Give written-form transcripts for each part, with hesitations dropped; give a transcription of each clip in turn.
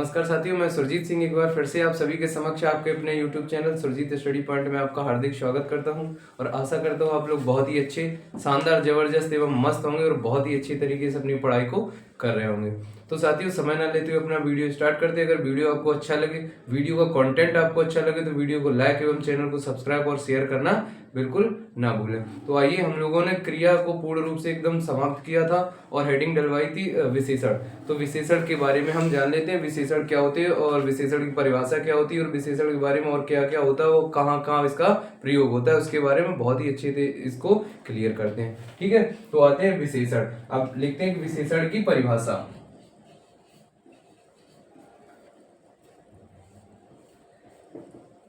नमस्कार साथियों, मैं सुरजीत सिंह एक बार फिर से आप सभी के समक्ष आपके अपने YouTube channel Surjeet study point में आपका हार्दिक स्वागत करता हूं और आशा करता हूं आप लोग बहुत ही अच्छे, शानदार, जबरदस्त एवं मस्त होंगे और बहुत ही अच्छी तरीके से अपनी पढ़ाई को कर रहे होंगे। तो साथियों, समय ना लेते हुए अपना वीडियो स्टार्ट करते हैं। अगर वीडियो आपको अच्छा लगे, वीडियो का कंटेंट आपको अच्छा लगे तो वीडियो को लाइक एवं चैनल को सब्सक्राइब और शेयर करना बिल्कुल ना भूलें। तो आइए, हम लोगों ने क्रिया को पूर्ण रूप से एकदम समाप्त किया था और हेडिंग डलवाई थी विशेषण। तो विशेषण के बारे में हम जान लेते हैं, विशेषण क्या होते हैं और विशेषण की परिभाषा क्या होती है और विशेषण के बारे में और क्या क्या होता है, वो कहाँ कहाँ इसका प्रयोग होता है, उसके बारे में बहुत ही अच्छे से इसको क्लियर करते हैं। ठीक है, तो आते हैं विशेषण। अब लिखते हैं विशेषण की परिभाषा।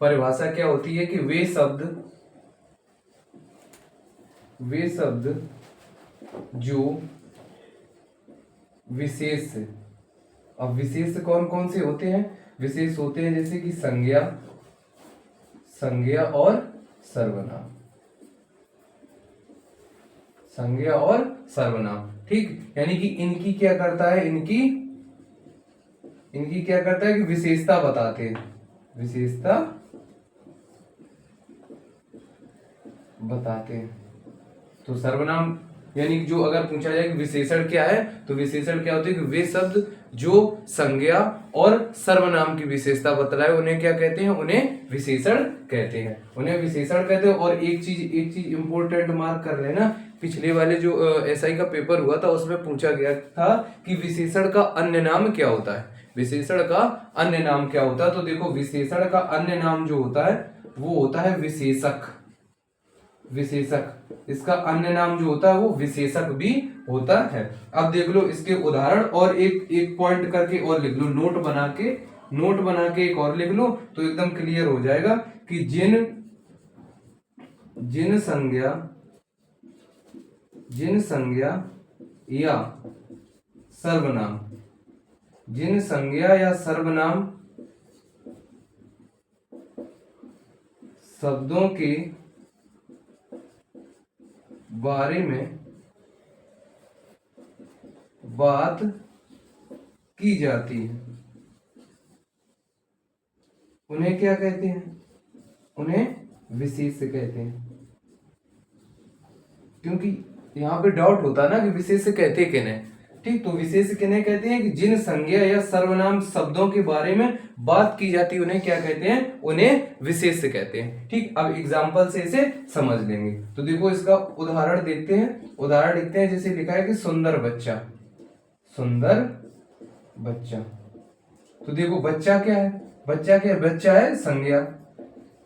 परिभाषा क्या होती है कि वे शब्द जो विशेष, अब विशेष कौन कौन से होते हैं? विशेष होते हैं जैसे कि संज्ञा और सर्वनाम, संज्ञा और सर्वनाम। ठीक, यानी कि इनकी क्या करता है, इनकी क्या करता है कि विशेषता बताते हैं, विशेषता बताते हैं। तो सर्वनाम यानी कि जो अगर पूछा जाए कि विशेषण क्या है, तो विशेषण क्या होते हैं कि वे शब्द जो संज्ञा और सर्वनाम की विशेषता बतलाए उन्हें क्या कहते हैं? उन्हें विशेषण कहते हैं, उन्हें विशेषण कहते हैं। और एक चीज इंपॉर्टेंट मार्क कर रहे हैं ना, पिछले वाले जो एसआई का पेपर हुआ था उसमें पूछा गया था कि विशेषण का अन्य नाम क्या होता है, विशेषण का अन्य नाम क्या होता है। तो देखो, विशेषण का अन्य नाम जो होता है वो होता है विशेषक। इसका अन्य नाम जो होता है वो विशेषक भी होता है। अब देख लो इसके उदाहरण, और एक पॉइंट करके और लिख लो, नोट बना के एक और लिख लो तो एकदम क्लियर हो जाएगा कि जिन संज्ञा या सर्वनाम शब्दों के बारे में बात की जाती है उन्हें क्या कहते हैं? उन्हें विशेष कहते हैं। क्योंकि यहाँ पे डाउट होता है ना कि विशेष कहते किन्हें। ठीक, तो विशेष किन्हें कहते हैं कि जिन संज्ञा या सर्वनाम शब्दों के बारे में बात की जाती है उन्हें क्या कहते हैं? उन्हें विशेष कहते हैं। ठीक, अब एग्जांपल से इसे समझ लेंगे। तो देखो, इसका उदाहरण देखते हैं। उदाहरण लिखते हैं, जैसे लिखा है कि सुंदर बच्चा। तो देखो, बच्चा क्या है? बच्चा है संज्ञा,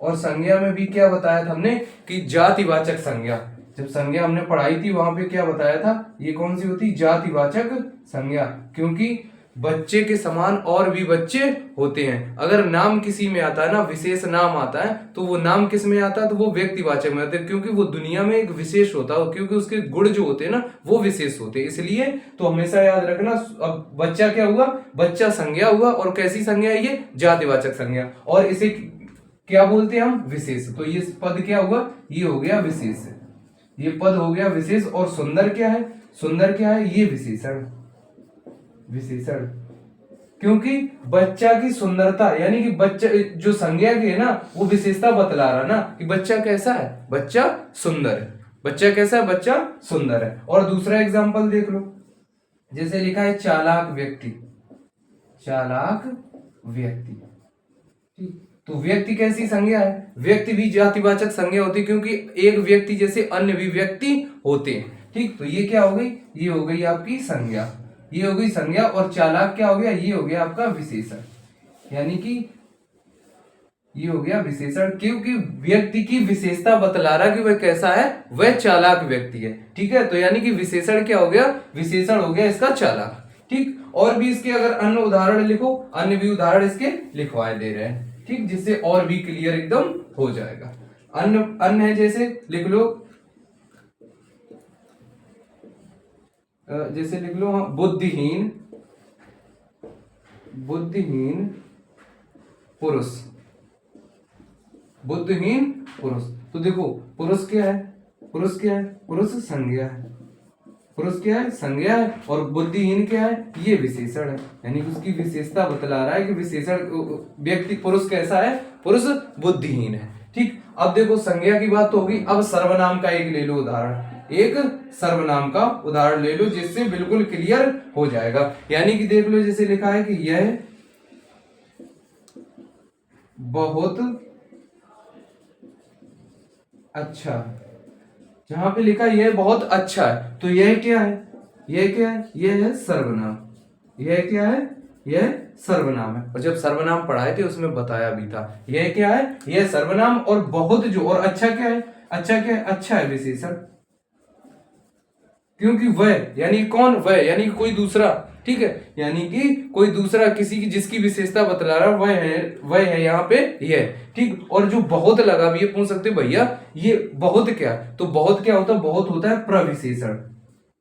और संज्ञा में भी क्या बताया था हमने कि जातिवाचक संज्ञा। जब संज्ञा हमने पढ़ाई थी वहां पे क्या बताया था, ये कौन सी होती? जातिवाचक संज्ञा। क्योंकि बच्चे के समान और भी बच्चे होते हैं। अगर नाम किसी में आता है ना, विशेष नाम आता है, तो वो नाम किस में आता है? तो वो व्यक्तिवाचक में आता है, क्योंकि वो दुनिया में एक विशेष होता है, क्योंकि उसके गुण जो होते हैं ना वो विशेष होते हैं। इसलिए तो हमेशा याद रखना, अब बच्चा क्या हुआ? बच्चा संज्ञा हुआ, और कैसी संज्ञा है ये? जातिवाचक संज्ञा। और इसे क्या बोलते हैं हम? विशेष। तो ये पद क्या हुआ? ये हो गया विशेष, ये पद हो गया विशेष। और सुंदर क्या है? ये विशेषण। क्योंकि बच्चा की सुंदरता, यानी कि बच्चा जो संज्ञा की है ना वो विशेषता बतला रहा ना कि बच्चा कैसा है? बच्चा सुंदर है। बच्चा कैसा है? बच्चा सुंदर है। और दूसरा एग्जांपल देख लो, जैसे लिखा है चालाक व्यक्ति। ठीक, तो व्यक्ति कैसी संज्ञा है? व्यक्ति भी जातिवाचक संज्ञा होती है, क्योंकि एक व्यक्ति जैसे अन्य भी व्यक्ति होते हैं। ठीक, तो ये क्या हो गई? ये हो गई आपकी संज्ञा, ये हो गई संज्ञा। और चालाक क्या हो गया? ये हो गया आपका विशेषण। यानी कि ये हो गया विशेषण, क्योंकि व्यक्ति की विशेषता बतला रहा कि वह कैसा है, वह चालाक व्यक्ति है। ठीक है, तो यानी कि विशेषण क्या हो गया? विशेषण हो गया इसका चालाक। ठीक, और भी इसके अगर अन्य उदाहरण लिखो, अन्य भी उदाहरण इसके लिखवाए दे रहे हैं। ठीक, जिससे और भी क्लियर एकदम हो जाएगा। अन्य है, जैसे लिख लो, हाँ, बुद्धिहीन पुरुष। तो देखो, पुरुष क्या है? पुरुष संज्ञा है। पुरुष क्या है, संज्ञा है, और बुद्धिहीन क्या है, ये विशेषण है। यानी कि उसकी विशेषता बतला रहा है कि विशेषण व्यक्ति पुरुष कैसा है, पुरुष बुद्धिहीन है। ठीक, अब देखो संज्ञा की बात तो होगी, अब सर्वनाम का एक ले लो उदाहरण, एक सर्वनाम का उदाहरण ले लो जिससे बिल्कुल क्लियर हो जाएगा। यानी कि देख लो, जैसे लिखा है कि यह बहुत अच्छा, जहां पे लिखा यह बहुत अच्छा है, तो यह क्या है, यह क्या है, यह है सर्वनाम। यह क्या है, यह सर्वनाम है। और जब सर्वनाम पढ़ाए थे उसमें बताया भी था, यह क्या है, यह सर्वनाम। और बहुत जो, और अच्छा क्या है, अच्छा क्या है, अच्छा है विशेषण, क्योंकि वह यानी कौन, वह यानी कोई दूसरा, ठीक है, यानी कि कोई दूसरा किसी की जिसकी विशेषता बतला रहा वह है यहाँ पे यह। ठीक, और जो बहुत लगा भी, ये पूछ सकते भैया ये बहुत क्या है, तो बहुत क्या होता है, बहुत होता है प्रविशेषण,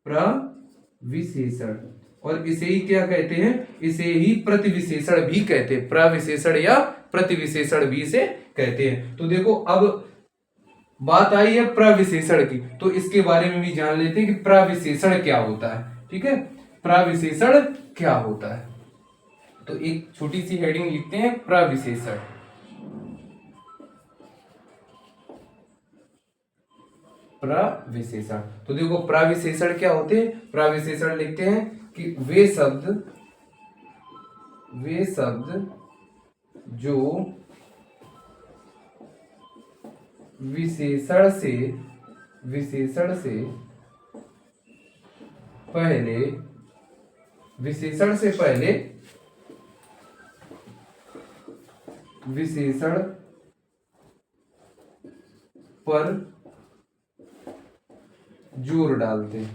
प्रविशेषण। और इसे ही क्या कहते हैं, इसे ही प्रतिविशेषण भी कहते हैं, प्रविशेषण या प्रतिविशेषण भी इसे कहते हैं। तो देखो अब बात आई है प्रविशेषण की, तो इसके बारे में भी जान लेते हैं कि प्रविशेषण क्या होता है। ठीक है, प्रविशेषण क्या होता है, तो एक छोटी सी हेडिंग लिखते हैं, प्रविशेषण। प्रविशेषण, तो देखो प्रविशेषण क्या होते हैं, प्रविशेषण लिखते हैं कि वे शब्द जो विशेषण से पहले विशेषण पर जोर डालते हैं,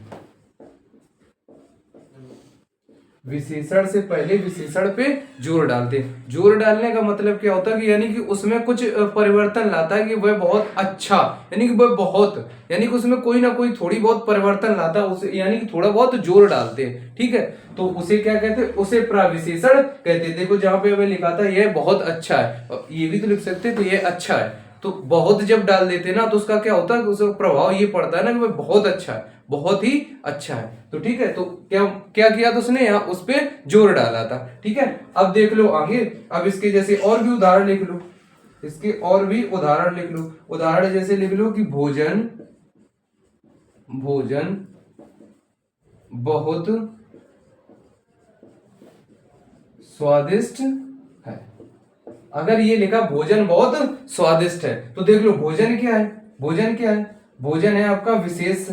विशेषण से पहले विशेषण पे जोर डालते हैं। जोर डालने का मतलब क्या होता है कि यानी कि उसमें कुछ परिवर्तन लाता है कि वह बहुत अच्छा, यानी कि वह बहुत, यानी कि उसमें कोई ना कोई थोड़ी बहुत परिवर्तन लाता है उसे, यानी कि थोड़ा बहुत जोर डालते हैं। ठीक है, तो उसे क्या कहते हैं, उसे प्रविशेषण कहते हैं। देखो जहां पे हमें लिखा था यह बहुत अच्छा है, ये भी तो लिख सकते हैं, तो यह अच्छा है, तो बहुत जब डाल देते हैं ना तो उसका क्या होता है, उसका प्रभाव ये पड़ता है ना कि वह बहुत अच्छा है, बहुत ही अच्छा है। तो ठीक है, तो क्या क्या किया था उसने, यहाँ उस पे जोर डाला था। ठीक है, अब देख लो आगे, अब इसके जैसे और भी उदाहरण लिख लो, इसके और भी उदाहरण लिख लो। उदाहरण जैसे लिख लो कि भोजन बहुत स्वादिष्ट है। अगर ये लिखा भोजन बहुत स्वादिष्ट है, तो देख लो भोजन क्या है, भोजन क्या है, भोजन है आपका विशेष,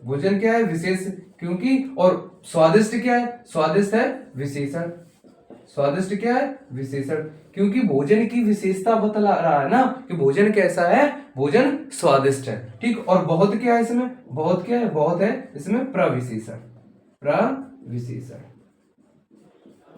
भोजन क्या है, विशेष, क्योंकि, और स्वादिष्ट क्या है, स्वादिष्ट है विशेषण, स्वादिष्ट क्या है, विशेषण, क्योंकि भोजन की विशेषता बतला रहा है ना कि भोजन कैसा है, भोजन स्वादिष्ट है। ठीक, और बहुत क्या है इसमें, बहुत क्या है, बहुत है इसमें प्रविशेषण, प्रविशेषण।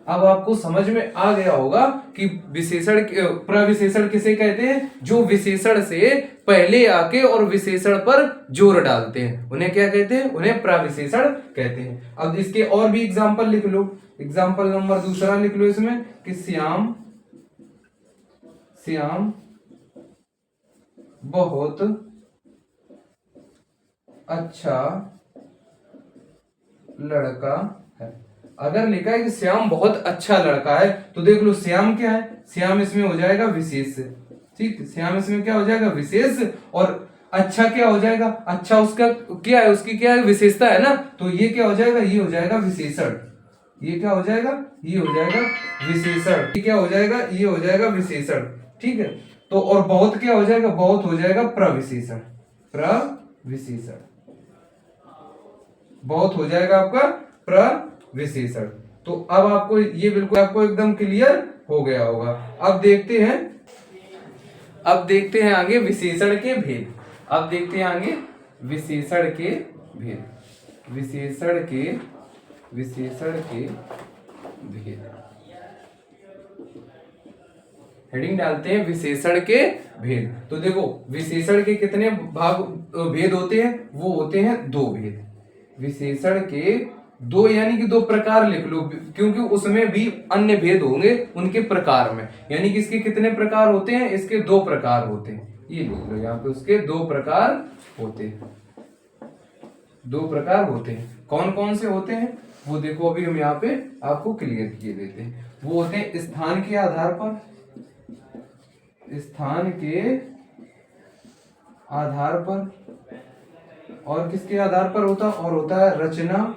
अब आपको समझ में आ गया होगा कि विशेषण, प्रविशेषण किसे कहते हैं, जो विशेषण से पहले आके और विशेषण पर जोर डालते हैं, उन्हें क्या कहते हैं, उन्हें प्रविशेषण कहते हैं। अब इसके और भी एग्जाम्पल लिख लो, एग्जाम्पल नंबर दूसरा लिख लो इसमें कि श्याम बहुत अच्छा लड़का है। अगर लिखा है कि श्याम बहुत अच्छा लड़का है, तो देख लो श्याम क्या है, श्याम इसमें हो जाएगा विशेष। ठीक, श्याम इसमें क्या हो जाएगा, विशेष, और अच्छा क्या हो जाएगा, अच्छा उसका क्या है, उसकी क्या है, विशेषता है ना, तो ये क्या हो जाएगा, ये हो जाएगा विशेषण, ये क्या हो जाएगा, ये हो जाएगा विशेषण, ये क्या हो जाएगा, ये हो जाएगा विशेषण। ठीक है, तो और बहुत क्या हो जाएगा, बहुत हो जाएगा प्रविशेषण, प्रविशेषण, बहुत हो जाएगा आपका प्रविशेषण। तो अब आपको ये बिल्कुल आपको एकदम क्लियर हो गया होगा। अब देखते हैं आगे विशेषण के भेद। अब देखते हैं आगे विशेषण के भेद, विशेषण के भेद। हेडिंग डालते हैं विशेषण के भेद। तो देखो विशेषण के कितने भाग भेद होते हैं, वो होते हैं दो भेद। विशेषण के दो, यानी कि दो प्रकार लिख लो, क्योंकि उसमें भी अन्य भेद होंगे उनके प्रकार में। यानी कि इसके कितने प्रकार होते हैं, इसके दो प्रकार होते हैं, ये लिख लो यहाँ पे, उसके दो प्रकार होते हैं। दो प्रकार होते हैं। कौन कौन से होते हैं वो देखो, अभी हम यहाँ पे आपको क्लियर किए देते हैं। वो होते हैं स्थान के आधार पर, स्थान के आधार पर, और किसके आधार पर होता, और होता है रचना,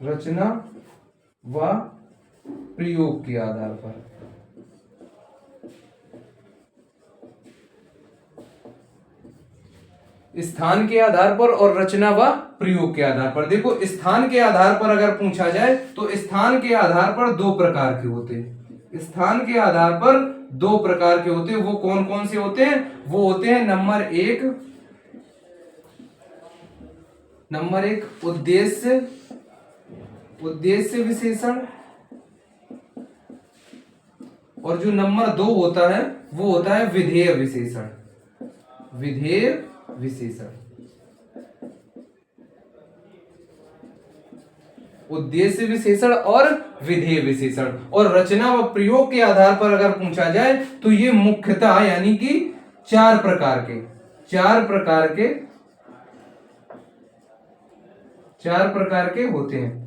रचना व प्रयोग के आधार पर। स्थान के आधार पर और रचना व प्रयोग के आधार पर। देखो स्थान के आधार पर अगर पूछा जाए तो स्थान के आधार पर दो प्रकार के होते हैं। स्थान के आधार पर दो प्रकार के होते हैं। वो कौन कौन से होते हैं? वो होते हैं नंबर एक उद्देश्य, उद्देश्य विशेषण, और जो नंबर दो होता है वो होता है विधेय विशेषण, विधेय विशेषण। उद्देश्य विशेषण और विधेय विशेषण। और रचना व प्रयोग के आधार पर अगर पूछा जाए तो ये मुख्यतः यानी कि चार प्रकार के होते हैं।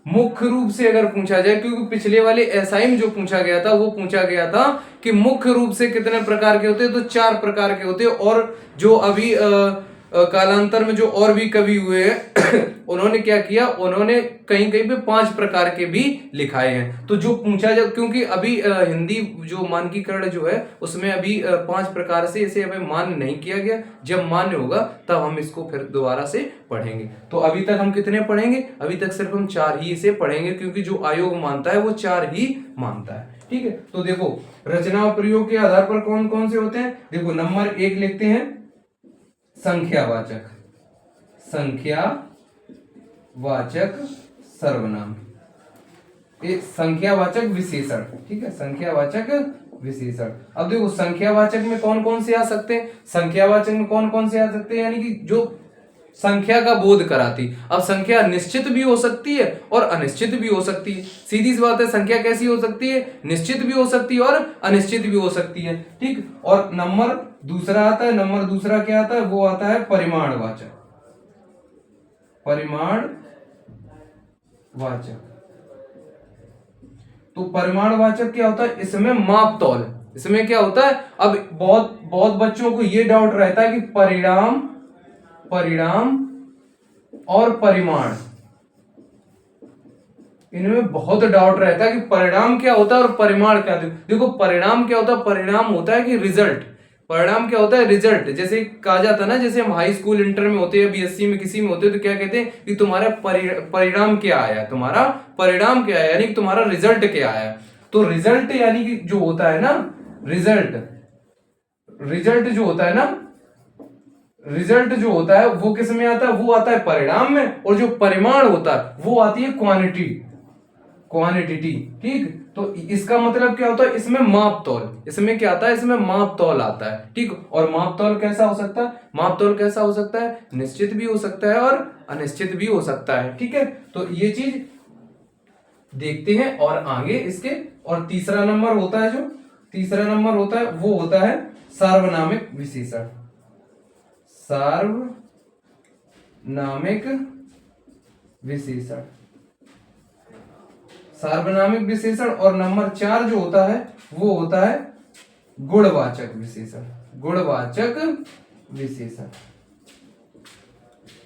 मुख्य रूप से अगर पूछा जाए, क्योंकि पिछले वाले एसआई में जो पूछा गया था वो पूछा गया था कि मुख्य रूप से कितने प्रकार के होते हैं, तो चार प्रकार के होते हैं। और जो अभी कालांतर में जो और भी कवि हुए हैं उन्होंने क्या किया, उन्होंने कहीं कहीं पे पांच प्रकार के भी लिखाए हैं। तो जो पूछा जाए, क्योंकि अभी हिंदी जो मानकीकरण जो है उसमें अभी पांच प्रकार से इसे अभी मान्य नहीं किया गया। जब मान्य होगा तब हम इसको फिर दोबारा से पढ़ेंगे। तो अभी तक हम कितने पढ़ेंगे? अभी तक सिर्फ हम चार ही इसे पढ़ेंगे, क्योंकि जो आयोग मानता है वो चार ही मानता है। ठीक है, तो देखो रचना और प्रयोग के आधार पर कौन कौन से होते हैं। देखो नंबर एक लिखते हैं संख्यावाचक, संख्यावाचक सर्वनाम, एक संख्यावाचक विशेषण। ठीक है, संख्यावाचक विशेषण। अब देखो संख्यावाचक में कौन कौन से आ सकते हैं, संख्यावाचक में कौन कौन से आ सकते हैं, यानी कि जो संख्या का बोध कराती। अब संख्या निश्चित भी हो सकती है और अनिश्चित भी हो सकती है। सीधी सी बात है, संख्या कैसी हो सकती है? निश्चित भी हो सकती है और अनिश्चित भी हो सकती है। ठीक, और नंबर दूसरा आता है, नंबर दूसरा क्या आता है? वो आता है परिमाणवाचक, परिमाणवाचक। तो परिमाणवाचक क्या होता है? इसमें माप तौल, इसमें क्या होता है? अब बहुत बहुत बच्चों को ये डाउट रहता है कि परिणाम और परिमाण, इनमें बहुत डाउट रहता है कि परिणाम क्या होता है और परिमाण क्या होता है। देखो परिणाम क्या होता है? परिणाम होता है कि रिजल्ट। परिणाम क्या होता है? रिजल्ट। जैसे कहा जाता है ना, जैसे हम हाई स्कूल इंटर में होते हैं, बीएससी में किसी में होते हैं, तो क्या कहते हैं कि तुम्हारा परिणाम क्या आया, तुम्हारा परिणाम क्या है, यानी कि तुम्हारा रिजल्ट क्या आया। तो रिजल्ट यानी कि जो होता है ना, रिजल्ट जो होता है ना, रिजल्ट जो होता है वो किस में आता है? वो आता है परिणाम में। और जो परिमाण होता है वो आती है क्वांटिटी। ठीक, तो इसका मतलब क्या होता है? इसमें माप तौल, इसमें क्या आता है? इसमें माप तौल आता है। ठीक, और माप तौल कैसा हो सकता है? माप तौल कैसा हो सकता है? निश्चित भी हो सकता है और अनिश्चित भी हो सकता है। ठीक है, तो ये चीज देखते हैं और आगे इसके। और तीसरा नंबर होता है, जो तीसरा नंबर होता है वो होता है सार्वनामिक विशेषण, सार्वनामिक विशेषण, सार्वनामिक विशेषण। और नंबर चार जो होता है वो होता है गुणवाचक विशेषण, गुणवाचक विशेषण।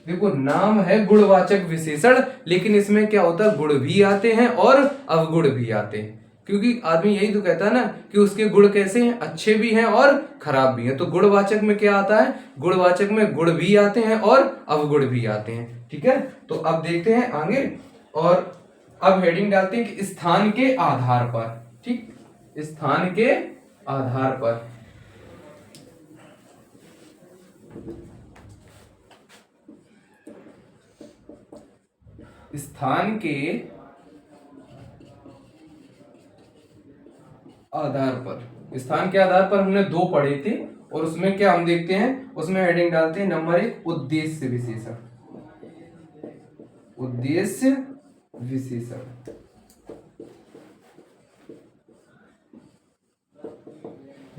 देखो नाम है गुणवाचक विशेषण, लेकिन इसमें क्या होता है? गुण भी आते हैं और अवगुण भी आते हैं। क्योंकि आदमी यही तो कहता है ना कि उसके गुण कैसे हैं, अच्छे भी हैं और खराब भी हैं। तो गुणवाचक में क्या आता है? गुणवाचक में गुण भी आते हैं और अवगुण भी आते हैं। ठीक है, तो अब देखते हैं आगे। और अब हेडिंग डालते हैं कि स्थान के आधार पर। ठीक, स्थान के आधार पर। स्थान के आधार पर, स्थान के आधार पर हमने दो पढ़े थे। और उसमें क्या हम देखते हैं, उसमें हेडिंग डालते हैं नंबर एक उद्देश्य विशेषण, उद्देश्य विशेषण।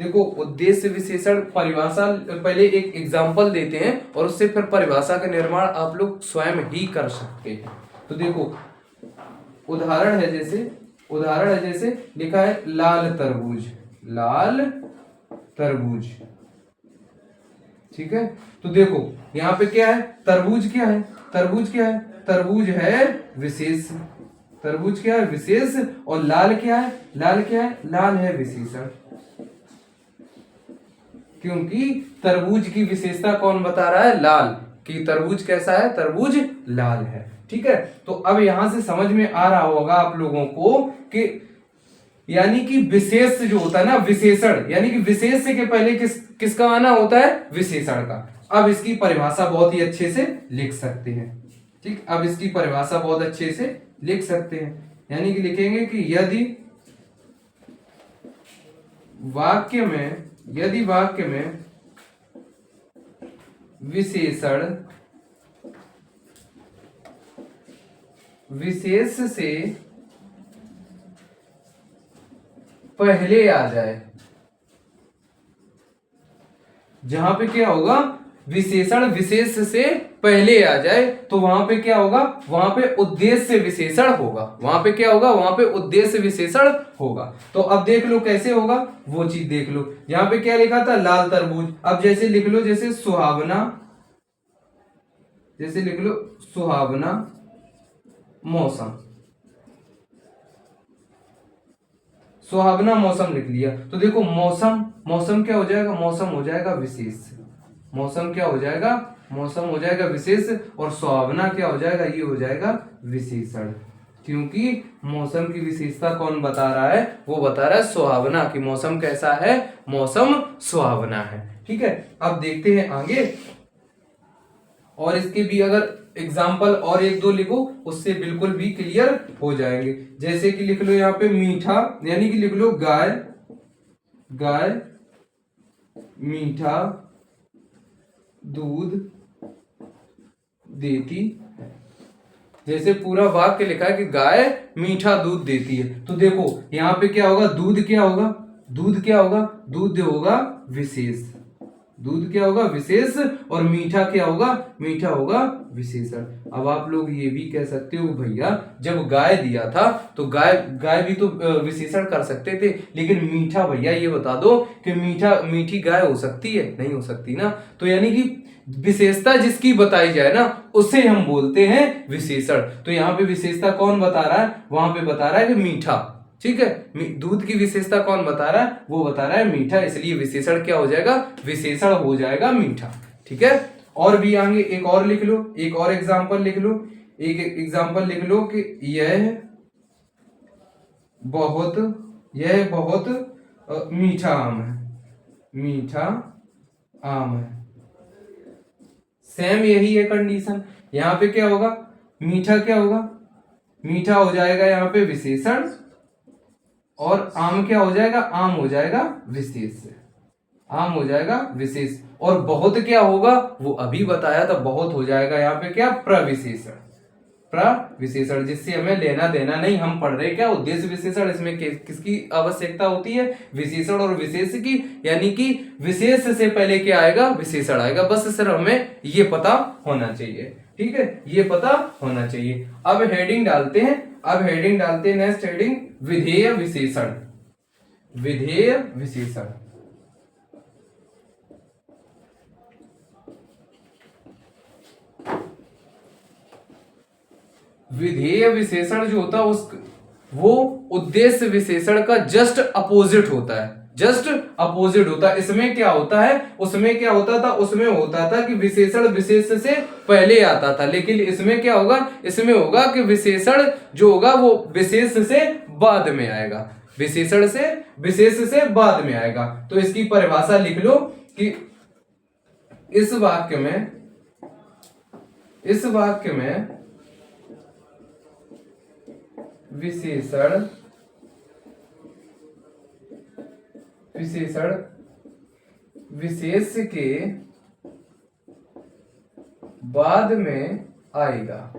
देखो उद्देश्य विशेषण परिभाषा पहले एक एग्जांपल देते हैं और उससे फिर परिभाषा का निर्माण आप लोग स्वयं ही कर सकते हैं। तो देखो उदाहरण है जैसे लिखा है लाल तरबूज, लाल तरबूज, ठीक है। तो देखो यहाँ पे क्या है, तरबूज क्या है, तरबूज क्या है, तरबूज है विशेष, तरबूज क्या है विशेष, और लाल क्या है, लाल क्या है, लाल है विशेषण, क्योंकि तरबूज की विशेषता कौन बता रहा है, लाल, कि तरबूज कैसा है, तरबूज लाल है, ठीक है। तो अब यहां से समझ में आ रहा होगा आप लोगों को कि यानी कि विशेष जो होता है ना, विशेषण, यानी कि विशेष के पहले किसका आना होता है, विशेषण का। अब इसकी परिभाषा बहुत ही अच्छे से लिख सकते हैं, ठीक। अब इसकी परिभाषा बहुत अच्छे से लिख सकते हैं, यानी कि लिखेंगे कि यदि वाक्य में विशेषण विशेष से पहले आ जाए, जहां पे क्या होगा, विशेषण विशेष से पहले आ जाए, तो वहां पे क्या होगा, वहां पे उद्देश्य विशेषण होगा, वहां पे क्या होगा, वहां पे उद्देश्य विशेषण होगा। तो अब देख लो कैसे होगा, वो चीज देख लो। यहां पे क्या लिखा था, लाल तरबूज, अब जैसे लिख लो, जैसे सुहावना, जैसे लिख लो सुहावना मौसम, सुहावना मौसम लिख लिया। तो देखो मौसम, मौसम क्या हो जाएगा, मौसम हो जाएगा विशेष, मौसम क्या हो जाएगा, मौसम हो जाएगा विशेष, और सुहावना क्या हो जाएगा, ये हो जाएगा विशेषण, क्योंकि मौसम की विशेषता कौन बता रहा है, वो बता रहा है सुहावना, कि मौसम कैसा है, मौसम सुहावना है, ठीक है। अब देखते हैं आगे, और इसके भी अगर एग्जाम्पल और एक दो लिखो, उससे बिल्कुल भी क्लियर हो जाएंगे। जैसे कि लिख लो यहाँ पे मीठा, यानी कि लिख लो गाय, गाय मीठा दूध देती है, जैसे पूरा वाक्य लिखा है कि गाय मीठा दूध देती है। तो देखो यहाँ पे क्या होगा, दूध क्या होगा, दूध क्या होगा, दूध होगा विशेष, दूध क्या होगा विशेष, और मीठा क्या होगा, मीठा होगा विशेषण। अब आप लोग ये भी कह सकते हो भैया जब गाय दिया था तो गाय भी तो विशेषण कर सकते थे, लेकिन मीठा भैया ये बता दो कि मीठी गाय हो सकती है, नहीं हो सकती ना। तो यानी कि विशेषता जिसकी बताई जाए ना उसे हम बोलते हैं विशेषण। तो यहाँ पे विशेषता कौन बता रहा है, वहां पे बता रहा है कि मीठा, ठीक है। दूध की विशेषता कौन बता रहा है, वो बता रहा है मीठा, इसलिए विशेषण क्या हो जाएगा, विशेषण हो जाएगा मीठा, ठीक है। और भी आगे एक और लिख लो, एक और एग्जांपल लिख लो, एक एग्जांपल लिख लो कि यह बहुत मीठा आम है, मीठा आम है। सेम यही है कंडीशन, यहाँ पे क्या होगा, मीठा क्या होगा, मीठा हो जाएगा यहाँ पे विशेषण, और आम क्या हो जाएगा, आम हो जाएगा विशेष, आम हो जाएगा विशेष। और बहुत क्या होगा, वो अभी बताया था, बहुत हो जाएगा यहाँ पे क्या, प्रविशेषण, प्रविशेषण, जिससे हमें लेना देना नहीं, हम पढ़ रहे क्या, उद्देश्य विशेषण। इसमें किसकी आवश्यकता होती है, विशेषण और विशेष की, यानी कि विशेष से पहले क्या आएगा, विशेषण आएगा, बस सिर्फ हमें ये पता होना चाहिए, ठीक है, ये पता होना चाहिए। अब हेडिंग डालते हैं, नेक्स्ट हेडिंग विधेय विशेषण, विधेय विशेषण। विधेय विशेषण जो होता है वो उद्देश्य विशेषण का जस्ट अपोजिट होता है, जस्ट अपोजिट होता है। इसमें क्या होता है, उसमें क्या होता था, उसमें होता था कि विशेषण विशेष से पहले आता था, लेकिन इसमें क्या होगा, इसमें होगा कि विशेषण जो होगा वो विशेष से बाद में आएगा, विशेषण से विशेष से बाद में आएगा। तो इसकी परिभाषा लिख लो कि इस वाक्य में विशेषण विशेष के बाद में आएगा।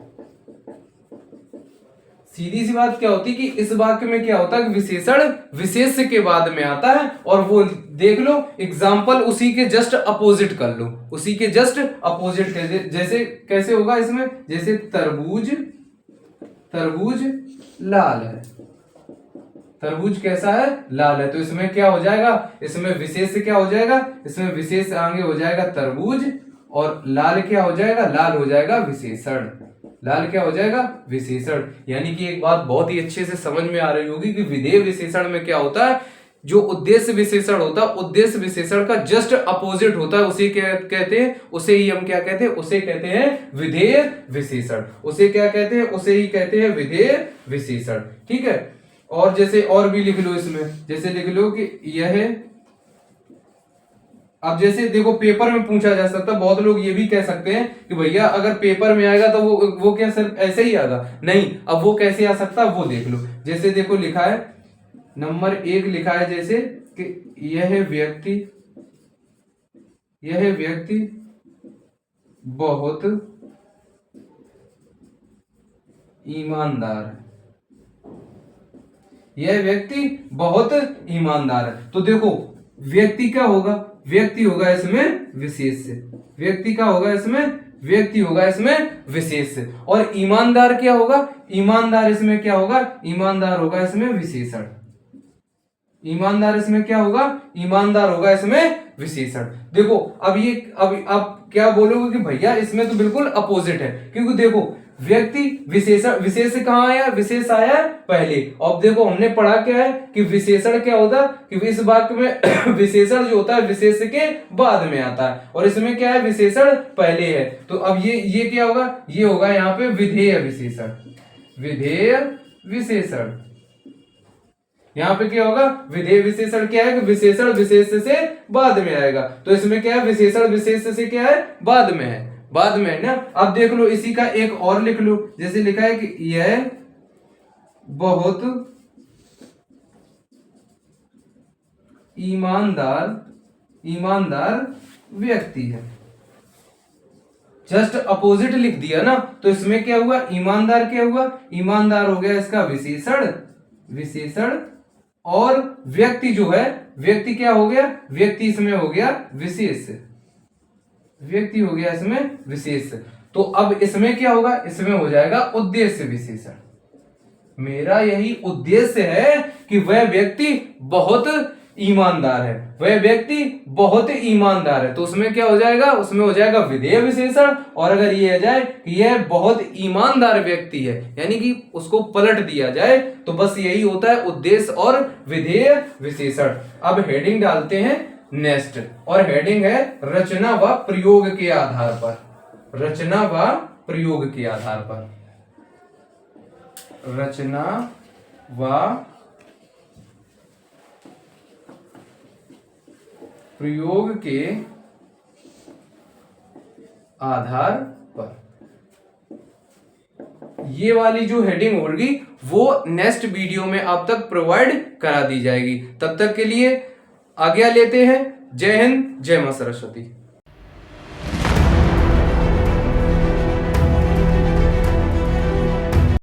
सीधी सी बात क्या होती है कि इस वाक्य में क्या होता है कि विशेषण विशेष के बाद में आता है, और वो देख लो एग्जाम्पल उसी के जस्ट अपोजिट कर लो, उसी के जस्ट अपोजिट जैसे कैसे होगा इसमें, जैसे तरबूज, तरबूज लाल है, तरबूज कैसा है, लाल है, तो इसमें क्या हो जाएगा, इसमें विशेष क्या हो जाएगा, इसमें विशेष आगे हो जाएगा तरबूज, और लाल क्या हो जाएगा, लाल हो जाएगा विशेषण, लाल क्या हो जाएगा, विशेषण। यानी कि एक बात बहुत ही अच्छे से समझ में आ रही होगी कि विधेय विशेषण में क्या होता है, जो उद्देश्य विशेषण होता है, उद्देश्य विशेषण का जस्ट अपोजिट होता है, उसे क्या कहते हैं, उसे ही हम क्या कहते हैं, उसे कहते हैं विधेय विशेषण, उसे क्या कहते हैं, उसे ही कहते हैं विधेय विशेषण। ठीक है, और जैसे और भी लिख लो इसमें, जैसे लिख लो कि यह, अब जैसे देखो पेपर में पूछा जा सकता है, बहुत लोग ये भी कह सकते हैं कि भैया अगर पेपर में आएगा तो वो क्या सिर्फ ऐसे ही आएगा, नहीं, अब वो कैसे आ सकता है वो देख लो। जैसे देखो लिखा है नंबर 1 लिखा है जैसे कि यह व्यक्ति बहुत ईमानदार है, यह व्यक्ति बहुत ईमानदार है। तो देखो व्यक्ति क्या होगा, व्यक्ति होगा इसमें विशेष से, व्यक्ति का होगा इसमें, व्यक्ति होगा इसमें विशेष से, और ईमानदार क्या होगा, ईमानदार इसमें क्या होगा, ईमानदार होगा इसमें विशेषण, ईमानदार इसमें क्या होगा, ईमानदार होगा इसमें विशेषण। देखो अब ये अब क्या बोलोगे कि भैया इसमें तो बिल्कुल अपोजिट है, क्योंकि देखो व्यक्ति विशेषण, विशेष कहां आया, विशेष आया पहले। अब देखो हमने पढ़ा क्या है कि विशेषण क्या होता है, कि इस वाक्य में विशेषण जो होता है विशेष के बाद में आता है, और इसमें क्या है, विशेषण पहले है। तो अब ये क्या होगा, ये होगा यहाँ पे विधेय विशेषण, विधेय विशेषण। यहाँ पे क्या होगा, विधेय विशेषण क्या है कि विशेषण विशेष से बाद में आएगा, तो इसमें क्या है, विशेषण विशेष से क्या है, बाद में है, बाद में है ना। अब देख लो इसी का एक और लिख लो, जैसे लिखा है कि यह बहुत ईमानदार व्यक्ति है, जस्ट अपोजिट लिख दिया ना, तो इसमें क्या हुआ, ईमानदार क्या हुआ, ईमानदार हो गया इसका विशेषण, और व्यक्ति जो है, व्यक्ति क्या हो गया, व्यक्ति इसमें हो गया विशेष, व्यक्ति हो गया इसमें विशेष। तो अब इसमें क्या होगा, इसमें हो जाएगा उद्देश्य विशेषण। मेरा यही उद्देश्य है कि वह व्यक्ति बहुत ईमानदार है, वह व्यक्ति बहुत ईमानदार है, तो उसमें क्या हो जाएगा, उसमें हो जाएगा विधेय विशेषण। और अगर ये आ जाए कि यह बहुत ईमानदार व्यक्ति है, यानी कि उसको पलट दिया जाए, तो बस यही होता है उद्देश्य और विधेय विशेषण। अब हेडिंग डालते हैं नेक्स्ट, और हेडिंग है रचना व प्रयोग के आधार पर, रचना व प्रयोग के आधार पर, रचना व प्रयोग के आधार पर। ये वाली जो हेडिंग होगी वो नेक्स्ट वीडियो में आप तक प्रोवाइड करा दी जाएगी। तब तक के लिए आज्ञा लेते हैं। जय हिंद, जय मां सरस्वती।